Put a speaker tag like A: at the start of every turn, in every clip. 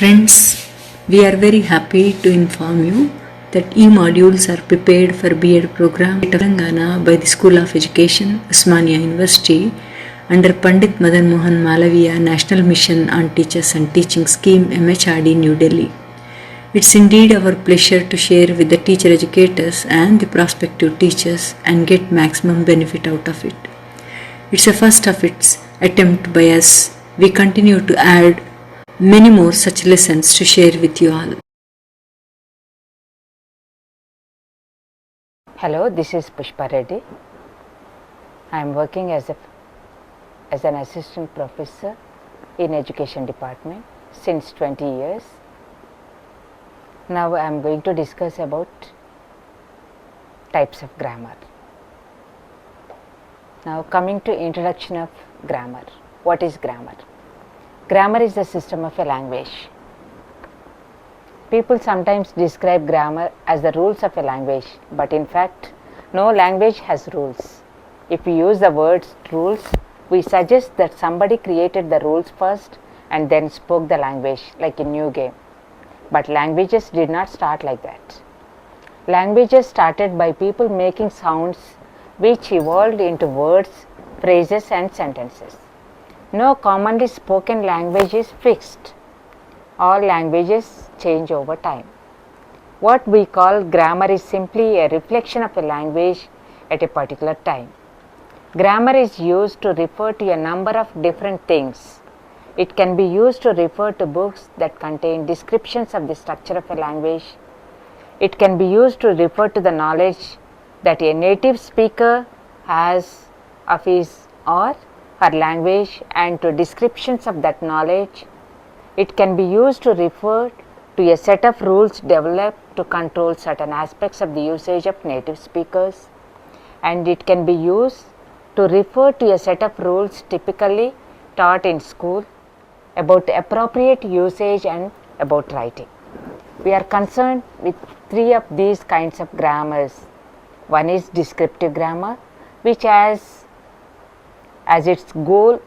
A: Friends, we are very happy to inform you that e-modules are prepared for B.Ed program at Telangana by the School of Education, Osmania University under Pandit Madan Mohan Malaviya National Mission on Teachers and Teaching Scheme MHRD New Delhi. It's indeed our pleasure to share with the teacher educators and the prospective teachers and get maximum benefit out of it. It's a first of its attempt by us. We continue to add many more such lessons to share with you all.
B: Hello, this is Pushpa Reddy. I am working as an assistant professor in education department since 20 years. Now I am going to discuss about types of grammar. Now coming to introduction of grammar. What is grammar? Grammar is the system of a language. People sometimes describe grammar as the rules of a language, but in fact, no language has rules. If we use the words rules, we suggest that somebody created the rules first and then spoke the language like a new game. But languages did not start like that. Languages started by people making sounds which evolved into words, phrases and sentences. No commonly spoken language is fixed. All languages change over time. What we call grammar is simply a reflection of a language at a particular time. Grammar is used to refer to a number of different things. It can be used to refer to books that contain descriptions of the structure of a language. It can be used to refer to the knowledge that a native speaker has of his or her language and to descriptions of that knowledge. It can be used to refer to a set of rules developed to control certain aspects of the usage of native speakers, and it can be used to refer to a set of rules typically taught in school about appropriate usage and about writing. We are concerned with three of these kinds of grammars. One is descriptive grammar, which has as its goal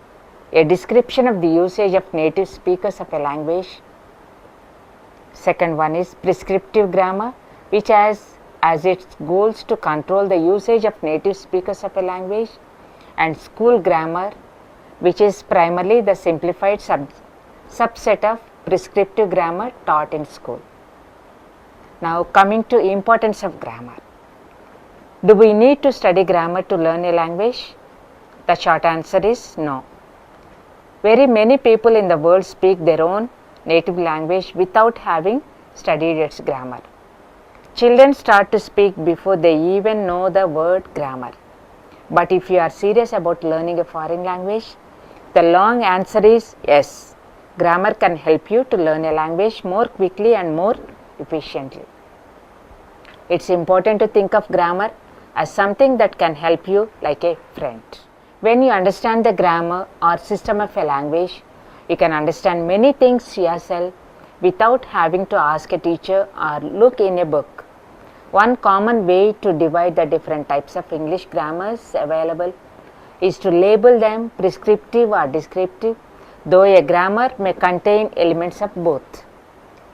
B: a description of the usage of native speakers of a language. Second one is prescriptive grammar, which has as its goals to control the usage of native speakers of a language, and school grammar, which is primarily the simplified subset of prescriptive grammar taught in school. Now coming to importance of grammar. Do we need to study grammar to learn a language? The short answer is no. Very many people in the world speak their own native language without having studied its grammar. Children start to speak before they even know the word grammar. But if you are serious about learning a foreign language, the long answer is yes. Grammar can help you to learn a language more quickly and more efficiently. It's important to think of grammar as something that can help you like a friend. When you understand the grammar or system of a language, you can understand many things yourself without having to ask a teacher or look in a book. One common way to divide the different types of English grammars available is to label them prescriptive or descriptive, though a grammar may contain elements of both.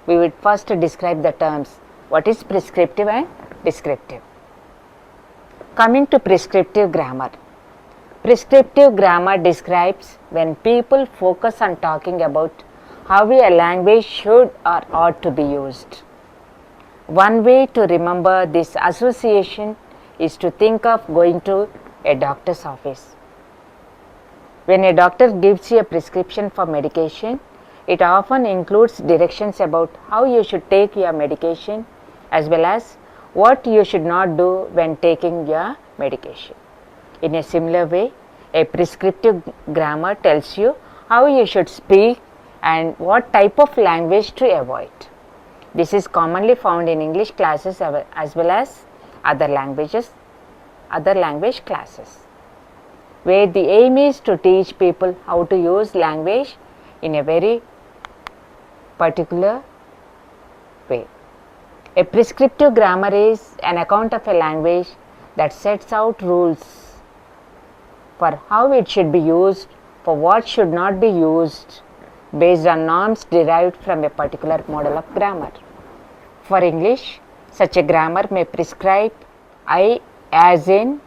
B: We would first describe the terms. What is prescriptive and descriptive? Coming to prescriptive grammar. Prescriptive grammar describes when people focus on talking about how a language should or ought to be used. One way to remember this association is to think of going to a doctor's office. When a doctor gives you a prescription for medication, it often includes directions about how you should take your medication as well as what you should not do when taking your medication. In a similar way, a prescriptive grammar tells you how you should speak and what type of language to avoid. This is commonly found in English classes as well as other language classes, where the aim is to teach people how to use language in a very particular way. A prescriptive grammar is an account of a language that sets out rules for how it should be used, for what should not be used, based on norms derived from a particular model of grammar. For English, such a grammar may prescribe I as in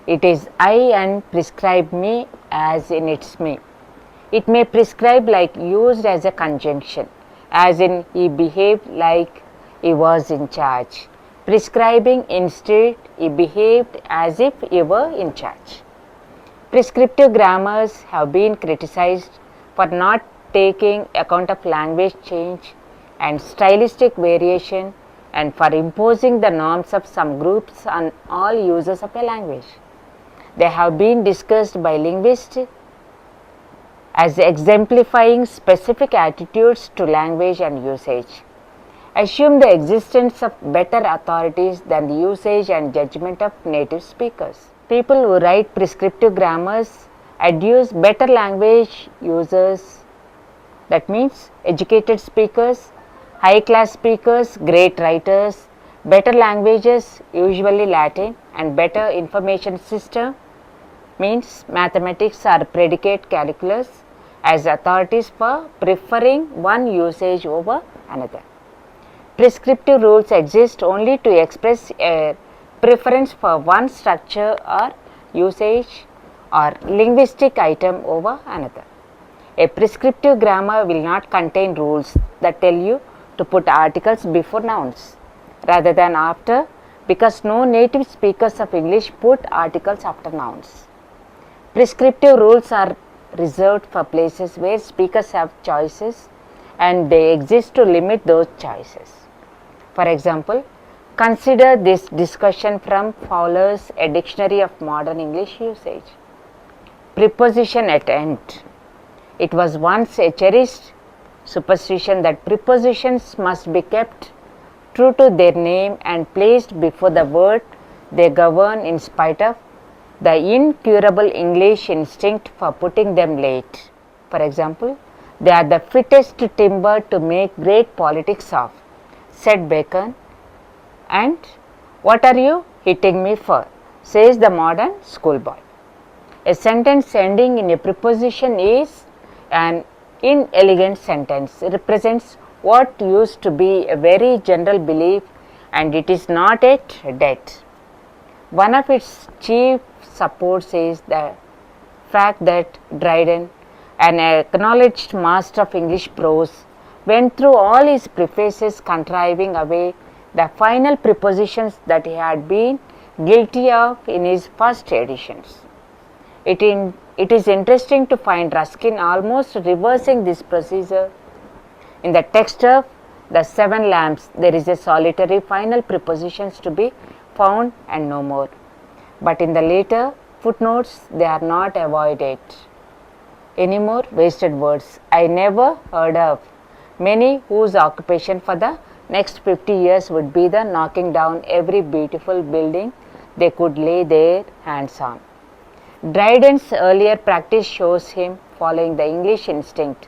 B: it is I and prescribe me as in it's me. It may prescribe like used as a conjunction, as in he behaved like he was in charge. Prescribing instead, he behaved as if he were in charge. Prescriptive grammars have been criticized for not taking account of language change and stylistic variation and for imposing the norms of some groups on all users of a language. They have been discussed by linguists as exemplifying specific attitudes to language and usage. Assume the existence of better authorities than the usage and judgment of native speakers. People who write prescriptive grammars adduce better language users, that means educated speakers, high class speakers, great writers, better languages, usually Latin, and better information system, means mathematics or predicate calculus, as authorities for preferring one usage over another. Prescriptive rules exist only to express a preference for one structure or usage or linguistic item over another. A prescriptive grammar will not contain rules that tell you to put articles before nouns rather than after, because no native speakers of English put articles after nouns. Prescriptive rules are reserved for places where speakers have choices and they exist to limit those choices. For example, consider this discussion from Fowler's A Dictionary of Modern English Usage. Preposition at end. It was once a cherished superstition that prepositions must be kept true to their name and placed before the word they govern in spite of the incurable English instinct for putting them late. For example, they are the fittest timber to make great politics of, said Bacon, and what are you hitting me for, says the modern schoolboy. A sentence ending in a preposition is an inelegant sentence, represents what used to be a very general belief and it is not yet dead. One of its chief supports is the fact that Dryden, an acknowledged master of English prose, went through all his prefaces contriving away the final prepositions that he had been guilty of in his first editions. It is interesting to find Ruskin almost reversing this procedure. In the text of The Seven Lamps, there is a solitary final prepositions to be found and no more. But in the later footnotes, they are not avoided. Any more wasted words I never heard of. Many whose occupation for the next 50 years would be the knocking down every beautiful building they could lay their hands on. Dryden's earlier practice shows him following the English instinct.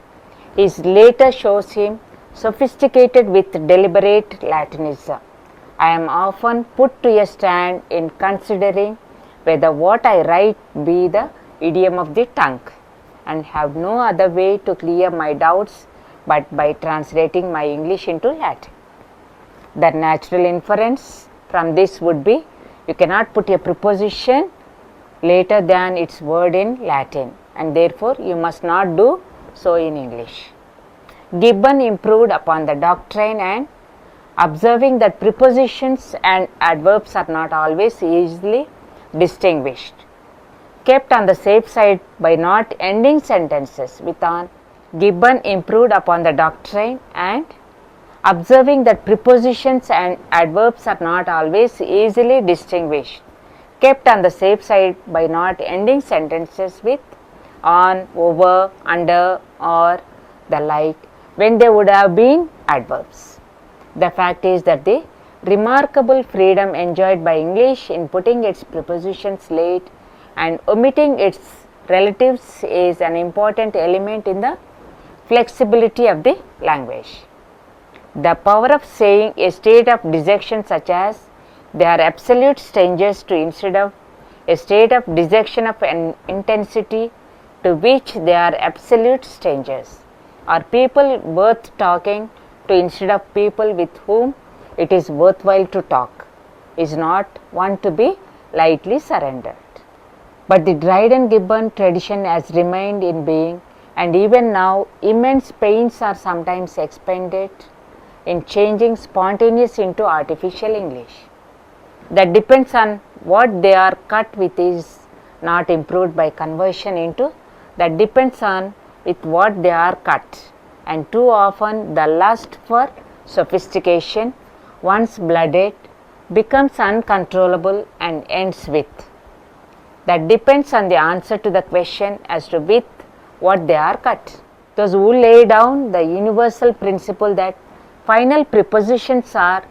B: His later shows him sophisticated with deliberate Latinism. I am often put to a stand in considering whether what I write be the idiom of the tongue, and have no other way to clear my doubts but by translating my English into Latin. The natural inference from this would be you cannot put a preposition later than its word in Latin, and therefore you must not do so in English. Gibbon improved upon the doctrine and observing that prepositions and adverbs are not always easily distinguished, kept on the safe side by not ending sentences with on. Gibbon improved upon the doctrine and observing that prepositions and adverbs are not always easily distinguished, kept on the safe side by not ending sentences with on, over, under, or the like when they would have been adverbs. The fact is that the remarkable freedom enjoyed by English in putting its prepositions late and omitting its relatives is an important element in the flexibility of the language. The power of saying a state of dejection such as they are absolute strangers to instead of a state of dejection of an intensity to which they are absolute strangers, are people worth talking to instead of people with whom it is worthwhile to talk, is not one to be lightly surrendered. But the Dryden Gibbon tradition has remained in being, and even now immense pains are sometimes expended in changing spontaneous into artificial English. That depends on what they are cut with is not improved by conversion into that depends on with what they are cut, and too often the lust for sophistication, once blooded, becomes uncontrollable and ends with. That depends on the answer to the question as to with what they are cut. Those who lay down the universal principle that final prepositions are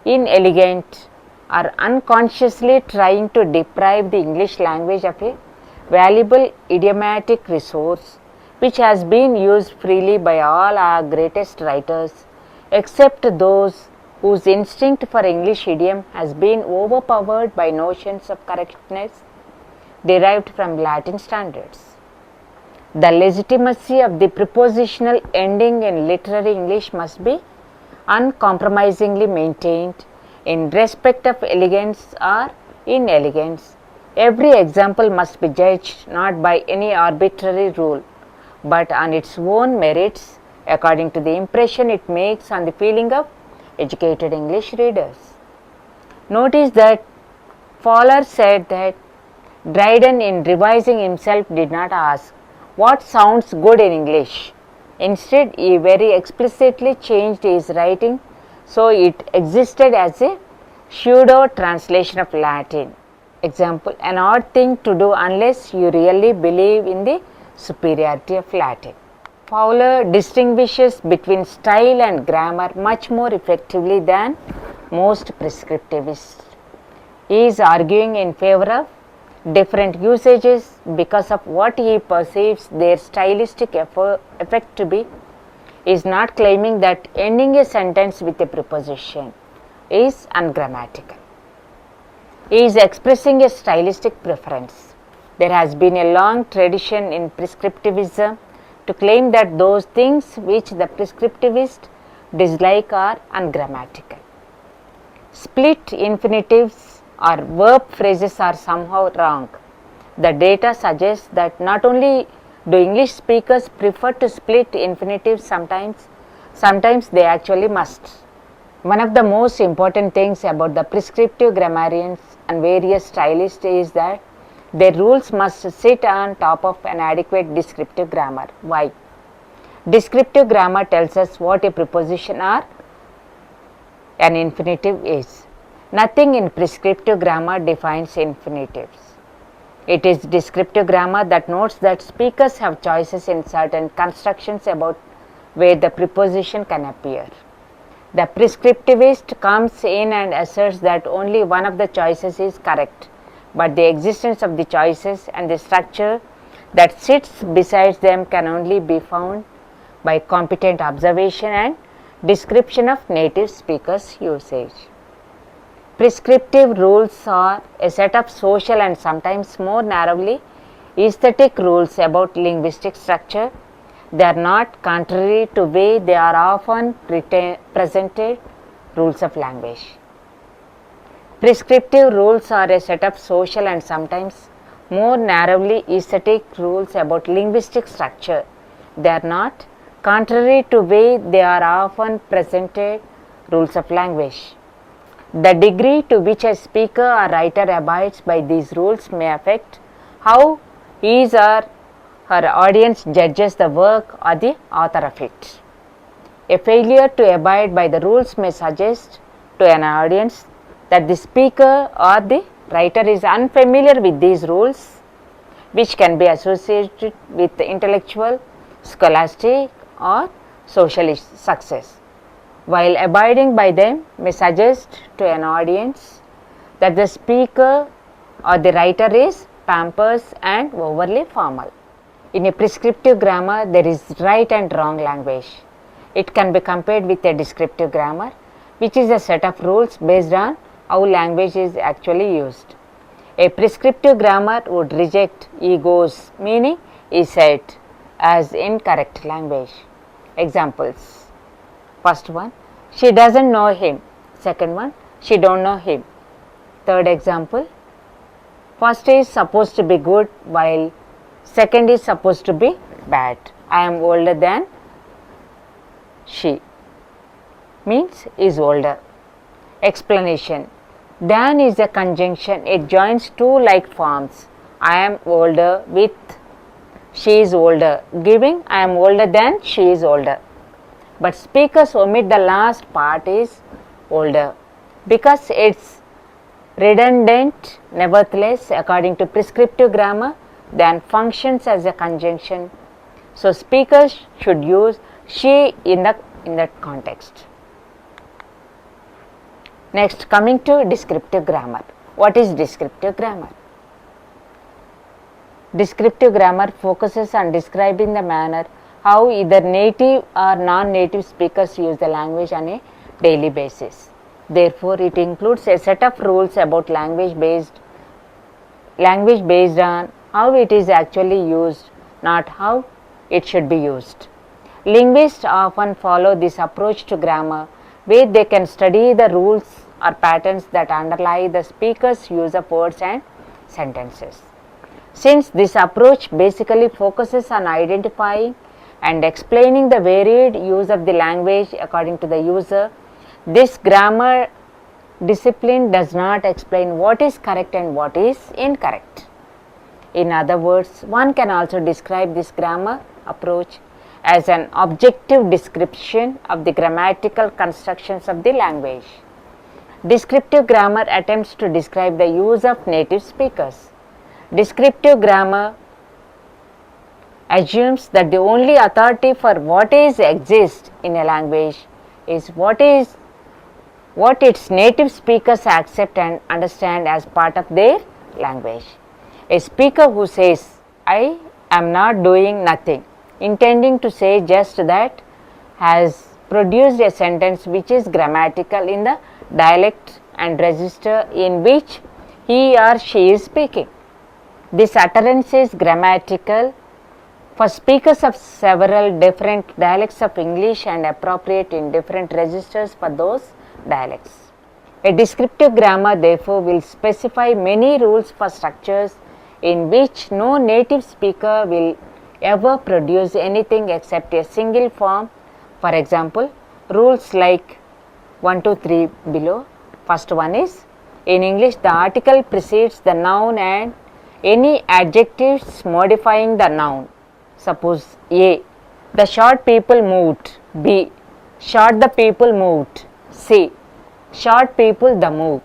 B: inelegant are unconsciously trying to deprive the English language of a valuable idiomatic resource which has been used freely by all our greatest writers, except those whose instinct for English idiom has been overpowered by notions of correctness derived from Latin standards. The legitimacy of the prepositional ending in literary English must be uncompromisingly maintained in respect of elegance or inelegance. Every example must be judged not by any arbitrary rule, but on its own merits according to the impression it makes on the feeling of educated English readers. Notice that Fowler said that Dryden, in revising himself, did not ask what sounds good in English. Instead, he very explicitly changed his writing so it existed as a pseudo translation of Latin. Example, an odd thing to do unless you really believe in the superiority of Latin. Fowler distinguishes between style and grammar much more effectively than most prescriptivists. He is arguing in favor of different usages because of what he perceives their stylistic effect to be. He is not claiming that ending a sentence with a preposition is ungrammatical. He is expressing a stylistic preference. There has been a long tradition in prescriptivism to claim that those things which the prescriptivist dislike are ungrammatical. Split infinitives or verb phrases are somehow wrong. The data suggests that not only do English speakers prefer to split infinitives sometimes they actually must. One of the most important things about the prescriptive grammarians and various stylists is that their rules must sit on top of an adequate descriptive grammar. Why? Descriptive grammar tells us what a preposition or an infinitive is. Nothing in prescriptive grammar defines infinitives. It is descriptive grammar that notes that speakers have choices in certain constructions about where the preposition can appear. The prescriptivist comes in and asserts that only one of the choices is correct, but the existence of the choices and the structure that sits beside them can only be found by competent observation and description of native speakers' usage. Prescriptive rules are a set of social and sometimes more narrowly aesthetic rules about linguistic structure. They are not contrary to way they are often presented rules of language. Prescriptive rules are a set of social and sometimes more narrowly aesthetic rules about linguistic structure. They are not contrary to way they are often presented rules of language. The degree to which a speaker or writer abides by these rules may affect how his or her audience judges the work or the author of it. A failure to abide by the rules may suggest to an audience that the speaker or the writer is unfamiliar with these rules, which can be associated with intellectual, scholastic, or social success, while abiding by them may suggest to an audience that the speaker or the writer is pompous and overly formal. In a prescriptive grammar, there is right and wrong language. It can be compared with a descriptive grammar, which is a set of rules based on how language is actually used. A prescriptive grammar would reject egos, meaning he said, as incorrect language. Examples. First one, she doesn't know him. Second one, she don't know him. Third example, first is supposed to be good while second is supposed to be bad. I am older than she means is older. Explanation. Than is a conjunction. It joins two like forms. I am older with she is older, giving I am older than she is older. But speakers omit the last part is older because it's redundant. Nevertheless, according to prescriptive grammar, than functions as a conjunction. So speakers should use she in that context. Next, coming to descriptive grammar. What is descriptive grammar? Descriptive grammar focuses on describing the manner how either native or non-native speakers use the language on a daily basis. Therefore, it includes a set of rules about language based on how it is actually used, not how it should be used. Linguists often follow this approach to grammar, where they can study the rules or patterns that underlie the speaker's use of words and sentences. Since this approach basically focuses on identifying and explaining the varied use of the language according to the user, this grammar discipline does not explain what is correct and what is incorrect. In other words, one can also describe this grammar approach as an objective description of the grammatical constructions of the language. Descriptive grammar attempts to describe the use of native speakers. Descriptive grammar assumes that the only authority for what exists in a language is what its native speakers accept and understand as part of their language. A speaker who says, I am not doing nothing, intending to say just that, has produced a sentence which is grammatical in the dialect and register in which he or she is speaking. This utterance is grammatical for speakers of several different dialects of English and appropriate in different registers for those dialects. A descriptive grammar therefore will specify many rules for structures in which no native speaker will ever produce anything except a single form. For example, rules like 1, 2, 3 below. First one is, in English the article precedes the noun and any adjectives modifying the noun. Suppose A, the short people moved. B, short the people moved. C, short people the move.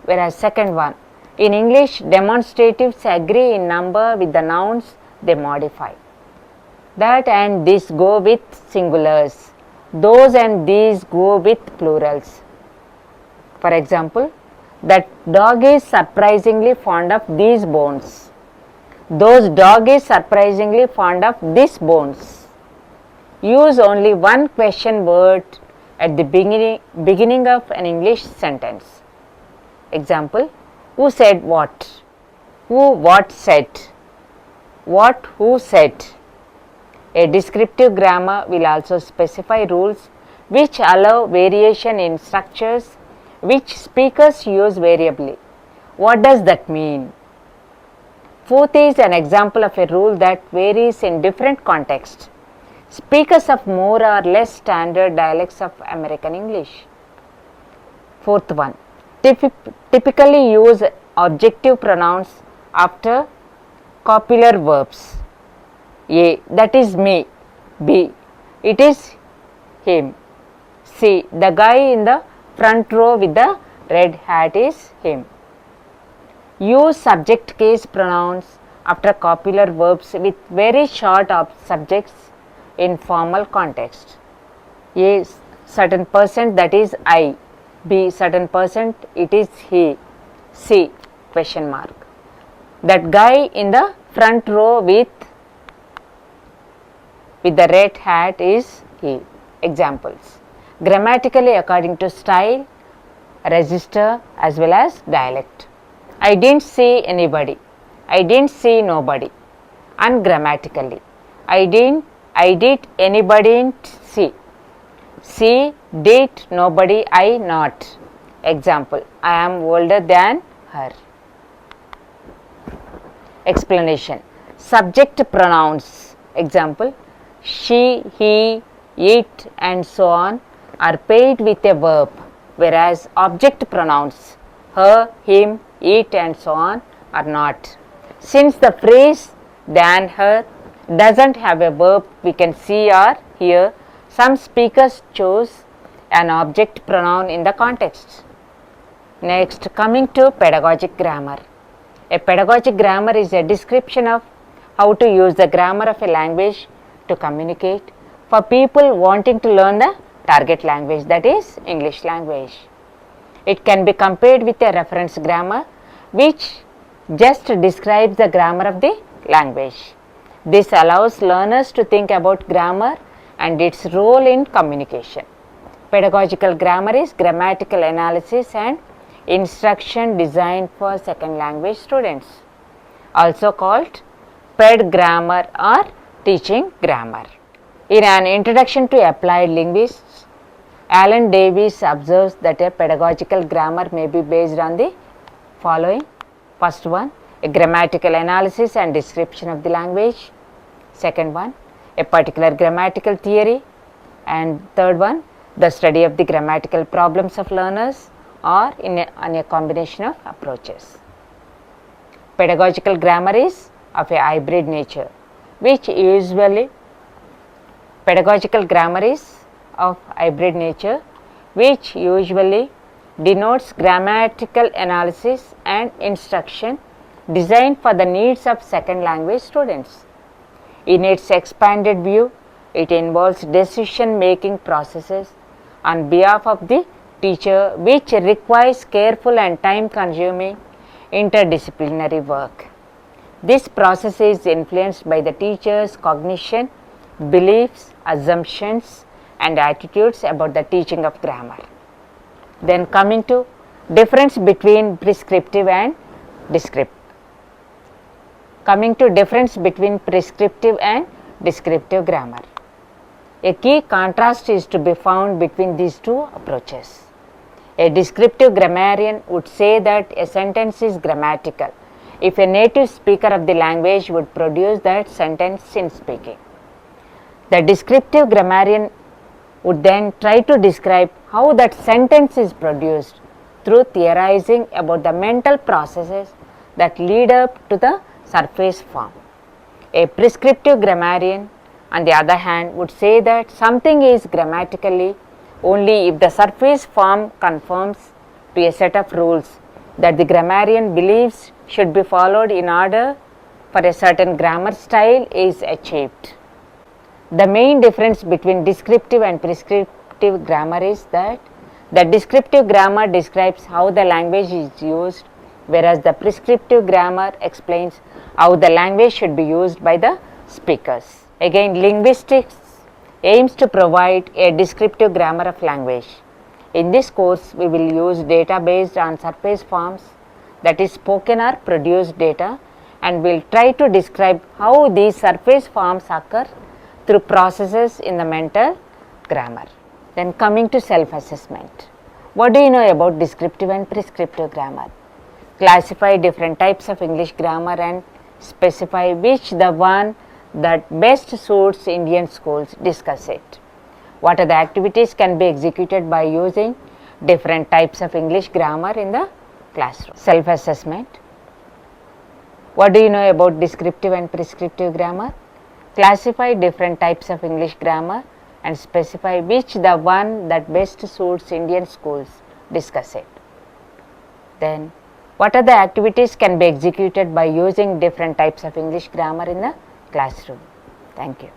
B: Whereas second one, in English demonstratives agree in number with the nouns they modify. That and this go with singulars. Those and these go with plurals. For example, that dog is surprisingly fond of these bones. Those dog is surprisingly fond of these bones. Use only one question word at the beginning of an English sentence. Example, who said what? Who what said? What who said? A descriptive grammar will also specify rules which allow variation in structures which speakers use variably. What does that mean? Fourth is an example of a rule that varies in different contexts. Speakers of more or less standard dialects of American English. Fourth one, typically use objective pronouns after copular verbs. A, that is me. B, it is him. C, the guy in the front row with the red hat is him. Use subject case pronouns after copular verbs with very short subjects in formal context. A, certain percent, that is I. B, certain percent, it is he. C, question mark. That guy in the front row with the red hat is he. Examples. Grammatically according to style, register as well as dialect. I didn't see anybody. I didn't see nobody. ungrammatically. I did, anybody didn't see. She did, nobody, I not. Example, I am older than her. Explanation. Subject pronouns. Example, she, he, it and so on are paired with a verb, whereas object pronouns her, him, it and so on are not. Since the phrase than, her doesn't have a verb we can see or hear, some speakers chose an object pronoun in the context. Next, coming to pedagogic grammar. A pedagogic grammar is a description of how to use the grammar of a language to communicate for people wanting to learn the target language, that is English language. It can be compared with a reference grammar which just describes the grammar of the language. This allows learners to think about grammar and its role in communication. Pedagogical grammar is grammatical analysis and instruction designed for second language students, also called ped grammar or teaching grammar. In an introduction to applied linguistics, Alan Davies observes that a pedagogical grammar may be based on the following. First one, a grammatical analysis and description of the language. Second one, a particular grammatical theory. And third one, the study of the grammatical problems of learners, or in a combination of approaches. Pedagogical grammar is of a hybrid nature, which usually denotes grammatical analysis and instruction designed for the needs of second language students. In its expanded view, it involves decision making processes on behalf of the teacher, which requires careful and time consuming interdisciplinary work. This process is influenced by the teacher's cognition, beliefs, assumptions and attitudes about the teaching of grammar. Then coming to difference between prescriptive and descriptive. Descriptive grammar. A key contrast is to be found between these two approaches. A descriptive grammarian would say that a sentence is grammatical if a native speaker of the language would produce that sentence in speaking. The descriptive grammarian would then try to describe how that sentence is produced through theorizing about the mental processes that lead up to the surface form. A prescriptive grammarian, on the other hand, would say that something is grammatically only if the surface form conforms to a set of rules that the grammarian believes should be followed in order for a certain grammar style is achieved. The main difference between descriptive and prescriptive grammar is that the descriptive grammar describes how the language is used, whereas the prescriptive grammar explains how the language should be used by the speakers. Again, linguistics aims to provide a descriptive grammar of language. In this course, we will use data based on surface forms, that is spoken or produced data, and will try to describe how these surface forms occur through processes in the mental grammar. Then coming to self-assessment. What do you know about descriptive and prescriptive grammar? Classify different types of English grammar and specify which the one that best suits Indian schools. Discuss it. What are the activities can be executed by using different types of English grammar in the classroom? Self-assessment. What do you know about descriptive and prescriptive grammar? Classify different types of English grammar and specify which the one that best suits Indian schools. Discuss it. Then, what are the activities can be executed by using different types of English grammar in the classroom? Thank you.